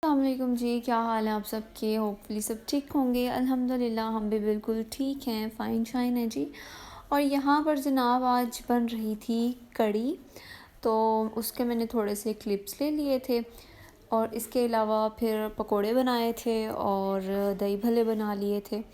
अस्सलामुअलैकुम जी, क्या हाल है आप सबके। होपफुली सब ठीक होंगे। अल्हम्दुलिल्लाह हम भी बिल्कुल ठीक हैं, फ़ाइन शाइन है जी। और यहाँ पर जनाब आज बन रही थी कढ़ी, तो उसके मैंने थोड़े से क्लिप्स ले लिए थे और इसके अलावा फिर पकोड़े बनाए थे और दही भल्ले बना लिए थे।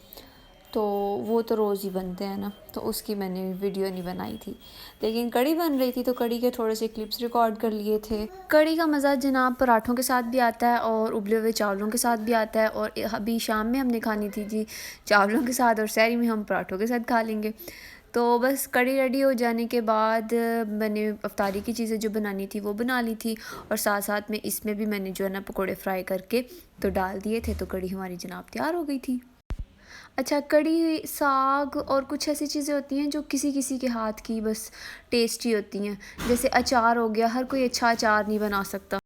तो वो तो रोज़ ही बनते हैं ना, तो उसकी मैंने वीडियो नहीं बनाई थी। लेकिन कढ़ी बन रही थी तो कढ़ी के थोड़े से क्लिप्स रिकॉर्ड कर लिए थे। कढ़ी का मज़ा जनाब पराठों के साथ भी आता है और उबले हुए चावलों के साथ भी आता है। और अभी शाम में हमने खानी थी जी चावलों के साथ, और सहरी में हम पराठों के साथ खा लेंगे। तो बस कढ़ी रेडी हो जाने के बाद मैंने अफ्तारी की चीज़ें जो बनानी थी वो बना ली थी, और साथ साथ में इसमें भी मैंने जो है ना पकोड़े फ्राई करके तो डाल दिए थे। तो कढ़ी हमारी जनाब तैयार हो गई थी। अच्छा, कढ़ी, साग और कुछ ऐसी चीज़ें होती हैं जो किसी किसी के हाथ की बस टेस्टी होती हैं। जैसे अचार हो गया, हर कोई अच्छा अचार नहीं बना सकता।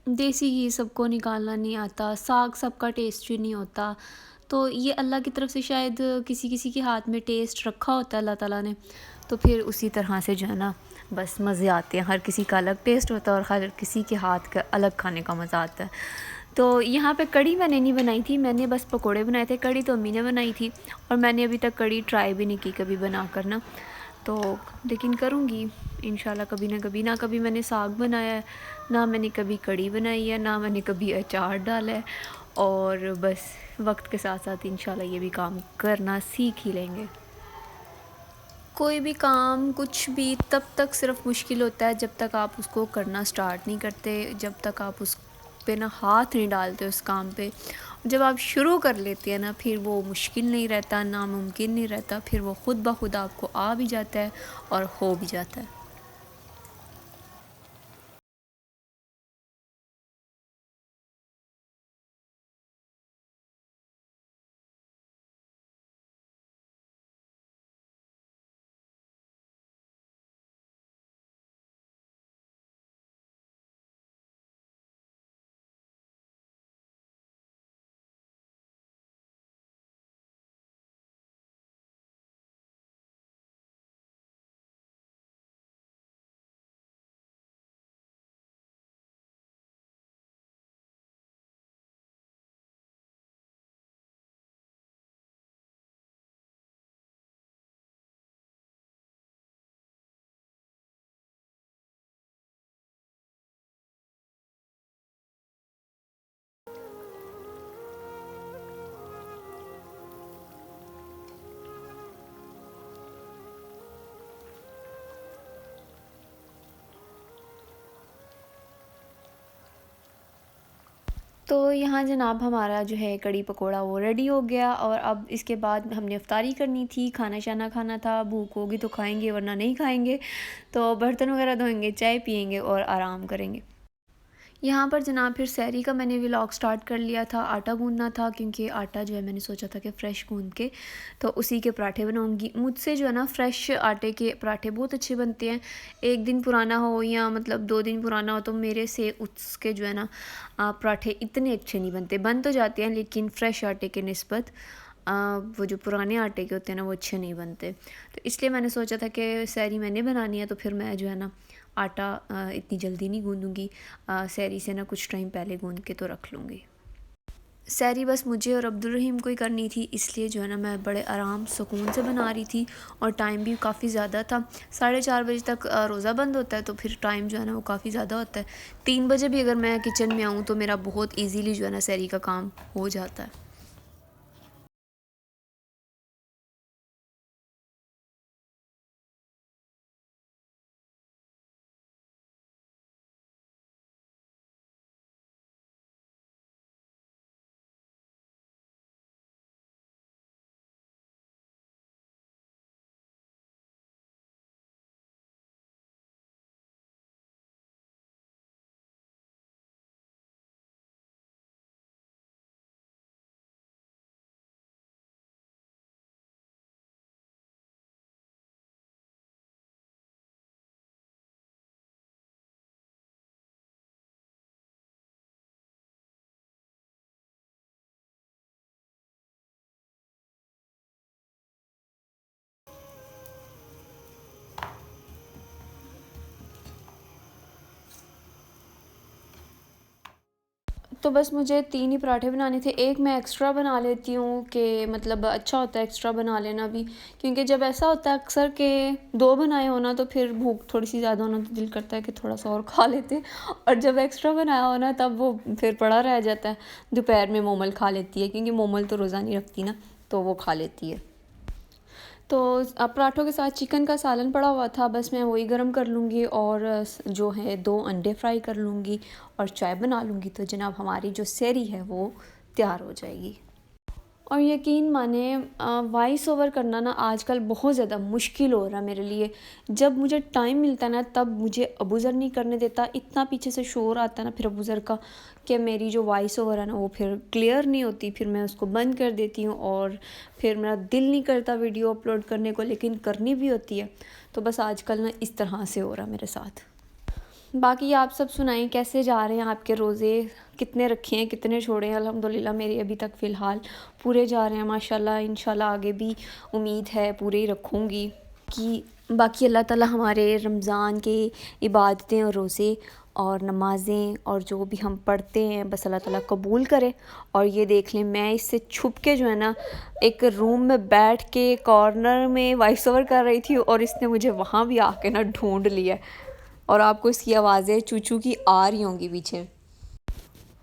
देसी घी सबको निकालना नहीं आता, साग सबका टेस्टी नहीं होता। तो ये अल्लाह की तरफ से शायद किसी किसी के हाथ में टेस्ट रखा होता है अल्लाह ताला ने, तो फिर उसी तरह से जो है ना बस मज़े आते हैं। हर किसी का अलग टेस्ट होता है और हर किसी के हाथ का अलग खाने का मज़ा आता है। तो यहाँ पे कढ़ी मैंने नहीं बनाई थी, मैंने बस पकोड़े बनाए थे। कढ़ी तो अम्मी ने बनाई थी और मैंने अभी तक कढ़ी ट्राई भी नहीं की कभी बना कर ना, तो लेकिन करूँगी इंशाल्लाह कभी ना कभी। ना कभी मैंने साग बनाया है, ना मैंने कभी कढ़ी बनाई है, ना मैंने कभी अचार डाला है। और बस वक्त के साथ साथ इंशाल्लाह ये भी काम करना सीख ही लेंगे। कोई भी काम, कुछ भी तब तक सिर्फ मुश्किल होता है जब तक आप उसको करना स्टार्ट नहीं करते, जब तक आप उस पे ना हाथ नहीं डालते उस काम पे। जब आप शुरू कर लेते हैं ना फिर वो मुश्किल नहीं रहता, नामुमकिन नहीं रहता, फिर वो खुद ब खुद आपको आ भी जाता है और हो भी जाता है। तो यहाँ जनाब हमारा जो है कढ़ी पकोड़ा वो रेडी हो गया, और अब इसके बाद हमने इफ्तारी करनी थी, खाना शाना खाना था। भूख होगी तो खाएंगे वरना नहीं खाएंगे। तो बर्तन वगैरह धोएंगे, चाय पियेंगे और आराम करेंगे। यहाँ पर जनाब फिर सहरी का मैंने व्लॉग स्टार्ट कर लिया था। आटा गूंदना था, क्योंकि आटा जो है मैंने सोचा था कि फ़्रेश गूंद के तो उसी के पराठे बनाऊंगी। मुझसे जो है ना फ़्रेश आटे के पराठे बहुत अच्छे बनते हैं। एक दिन पुराना हो या मतलब 2 दिन पुराना हो, तो मेरे से उसके जो है ना पराठे इतने अच्छे नहीं बनते। बन तो जाते हैं लेकिन फ़्रेश आटे के निस्बत वो जो पुराने आटे के होते हैं ना वो अच्छे नहीं बनते। तो इसलिए मैंने सोचा था कि सहरी मैंने बनानी है, तो फिर मैं जो है ना आटा इतनी जल्दी नहीं गूंदूँगी। सहरी से ना कुछ टाइम पहले गूंद के तो रख लूँगी। सहरी बस मुझे और अब्दुल रहीम को ही करनी थी, इसलिए जो है ना मैं बड़े आराम सुकून से बना रही थी। और टाइम भी काफ़ी ज़्यादा था, 4:30 बजे तक रोज़ा बंद होता है, तो फिर टाइम जो है ना वो काफ़ी ज़्यादा होता है। 3 बजे भी अगर मैं किचन में आऊँ तो मेरा बहुत ईजीली जो है ना सहरी का काम हो जाता है। तो बस मुझे 3 ही पराठे बनाने थे। एक मैं एक्स्ट्रा बना लेती हूँ कि मतलब अच्छा होता है एक्स्ट्रा बना लेना भी, क्योंकि जब ऐसा होता है अक्सर के 2 बनाए हो ना तो फिर भूख थोड़ी सी ज़्यादा होना तो दिल करता है कि थोड़ा सा और खा लेते हैं, और जब एक्स्ट्रा बनाया हो ना तब वो फिर पड़ा रह जाता है। दोपहर में मोमल खा लेती है, क्योंकि मोमल तो रोज़ा नहीं रखती ना, तो वो खा लेती है। तो अब पराठों के साथ चिकन का सालन पड़ा हुआ था, बस मैं वही गर्म कर लूँगी और जो है 2 अंडे फ्राई कर लूँगी और चाय बना लूँगी, तो जनाब हमारी जो सहरी है वो तैयार हो जाएगी। और यकीन माने वॉइस ओवर करना ना आजकल बहुत ज़्यादा मुश्किल हो रहा है मेरे लिए। जब मुझे टाइम मिलता है ना तब मुझे अबूज़र नहीं करने देता, इतना पीछे से शोर आता है ना फिर अबूज़र का कि मेरी जो वॉइस ओवर है ना वो फिर क्लियर नहीं होती, फिर मैं उसको बंद कर देती हूँ और फिर मेरा दिल नहीं करता वीडियो अपलोड करने को, लेकिन करनी भी होती है। तो बस आजकल ना इस तरह से हो रहा है मेरे साथ। बाकी आप सब सुनाएं, कैसे जा रहे हैं आपके रोज़े, कितने रखे हैं, कितने छोड़े हैं? अल्हम्दुलिल्लाह मेरे अभी तक फ़िलहाल पूरे जा रहे हैं माशाल्लाह। इंशाल्लाह आगे भी उम्मीद है पूरे ही रखूँगी। कि बाकी अल्लाह ताला हमारे रमज़ान के इबादतें और रोज़े और नमाज़ें और जो भी हम पढ़ते हैं बस अल्लाह ताला कबूल करे। और ये देख लें मैं इससे छुप के जो है ना एक रूम में बैठ के कॉर्नर में वॉइस ओवर कर रही थी और इसने मुझे वहाँ भी आके ना ढूंढ लिया, और आपको इसकी आवाज़ें चूचू की आ रही होंगी पीछे।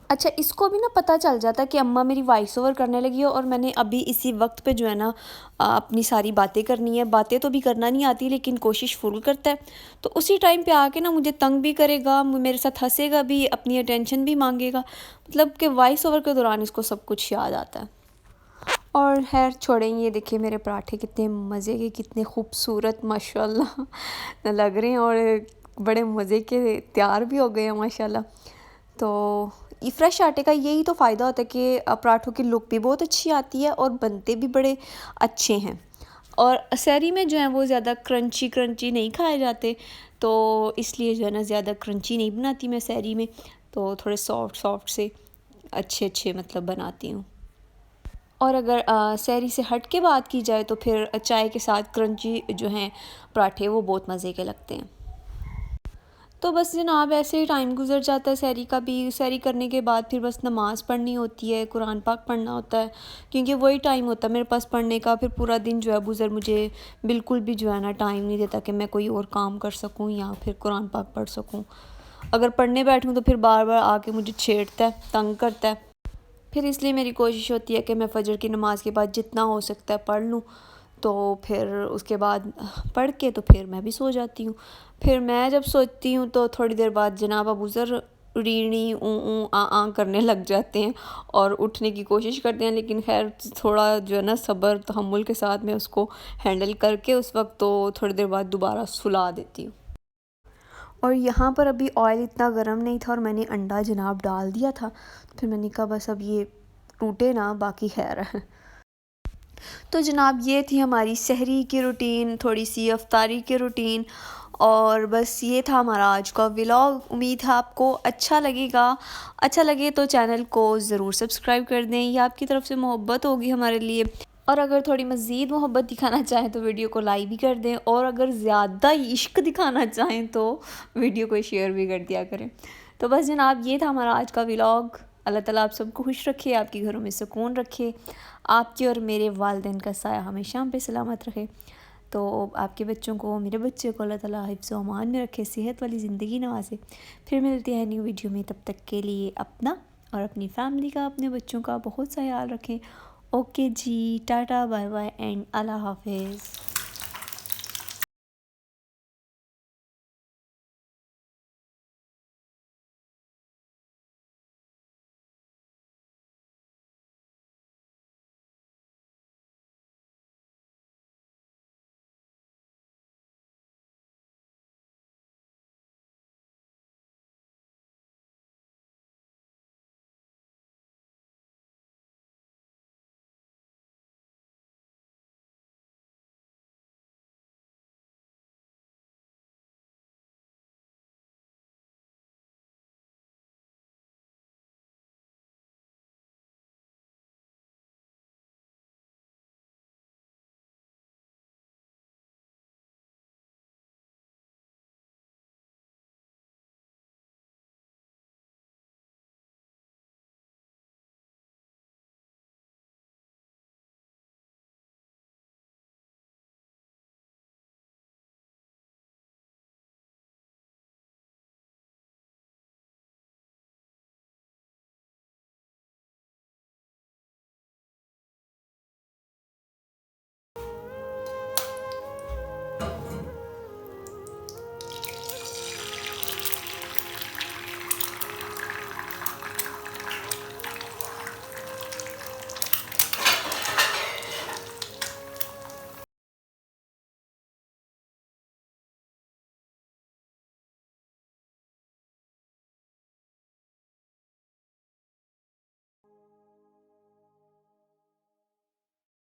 अच्छा, इसको भी ना पता चल जाता है कि अम्मा मेरी वॉइस ओवर करने लगी है और मैंने अभी इसी वक्त पे जो है ना अपनी सारी बातें करनी है। बातें तो भी करना नहीं आती लेकिन कोशिश फुल करता है, तो उसी टाइम पे आके ना मुझे तंग भी करेगा, मेरे साथ हंसेगा भी, अपनी अटेंशन भी मांगेगा, मतलब कि वॉइस ओवर के दौरान इसको सब कुछ याद आता है। और खैर छोड़ें, ये देखिए मेरे पराठे कितने मज़े के, कितने खूबसूरत माशाल्लाह लग रहे हैं और बड़े मज़े के तैयार भी हो गए हैं माशाल्लाह। तो ये फ्रेश आटे का यही तो फ़ायदा होता है कि पराठों की लुक भी बहुत अच्छी आती है और बनते भी बड़े अच्छे हैं। और सहरी में जो है वो ज़्यादा क्रंची क्रंची नहीं खाए जाते, तो इसलिए जो है ना ज़्यादा क्रंची नहीं बनाती मैं सहरी में, तो थोड़े सॉफ्ट सॉफ्ट से अच्छे अच्छे मतलब बनाती हूँ। और अगर सहरी से हट के बात की जाए तो फिर चाय के साथ क्रंची जो हैं पराठे वो बहुत मज़े के लगते हैं। तो बस जनाब ऐसे ही टाइम गुजर जाता है सहरी का भी। सहरी करने के बाद फिर बस नमाज़ पढ़नी होती है, कुरान पाक पढ़ना होता है, क्योंकि वही टाइम होता है मेरे पास पढ़ने का। फिर पूरा दिन जो है अबूज़र मुझे बिल्कुल भी जो है ना टाइम नहीं देता कि मैं कोई और काम कर सकूँ या फिर कुरान पाक पढ़ सकूँ। अगर पढ़ने बैठूँ तो फिर बार बार आके मुझे छेड़ता है, तंग करता है। फिर इसलिए मेरी कोशिश होती है कि मैं फ़जर की नमाज़ के बाद जितना हो सकता है पढ़ लूँ, तो फिर उसके बाद पढ़ के तो फिर मैं भी सो जाती हूँ। फिर मैं जब सोती हूँ तो थोड़ी देर बाद जनाब अबूज़र रीणी ऊँ आ करने लग जाते हैं और उठने की कोशिश करते हैं, लेकिन खैर थोड़ा जो है ना सब्र तहम्मुल के साथ मैं उसको हैंडल करके उस वक्त तो थोड़ी देर बाद दोबारा सुला देती हूँ। और यहाँ पर अभी ऑयल इतना गर्म नहीं था और मैंने अंडा जनाब डाल दिया था, तो फिर मैंने कहा बस अब ये टूटे ना, बाकी खैर है। तो जनाब ये थी हमारी सहरी की रूटीन, थोड़ी सी अफ्तारी की रूटीन, और बस ये था हमारा आज का व्लॉग। उम्मीद है आपको अच्छा लगेगा। अच्छा लगे तो चैनल को ज़रूर सब्सक्राइब कर दें, ये आपकी तरफ से मोहब्बत होगी हमारे लिए। और अगर थोड़ी मज़ीद मोहब्बत दिखाना चाहें तो वीडियो को लाइक भी कर दें, और अगर ज़्यादा इश्क दिखाना चाहें तो वीडियो को शेयर भी कर दिया करें। तो बस जनाब ये था हमारा आज का व्लॉग। अल्लाह ताला आप सबको खुश रखे, आपके घरों में सुकून रखे, आपके और मेरे वालिदैन का साया हमेशा हम पे सलामत रहे। तो आपके बच्चों को, मेरे बच्चे को अल्लाह ताला हिफ्ज़ व अमान में रखे, सेहत वाली ज़िंदगी नवाज़े। फिर मिलते हैं न्यू वीडियो में, तब तक के लिए अपना और अपनी फैमिली का, अपने बच्चों का बहुत सा ख्याल रखें। ओके जी, टाटा बाय बाय एंड अल्लाह हाफिज़।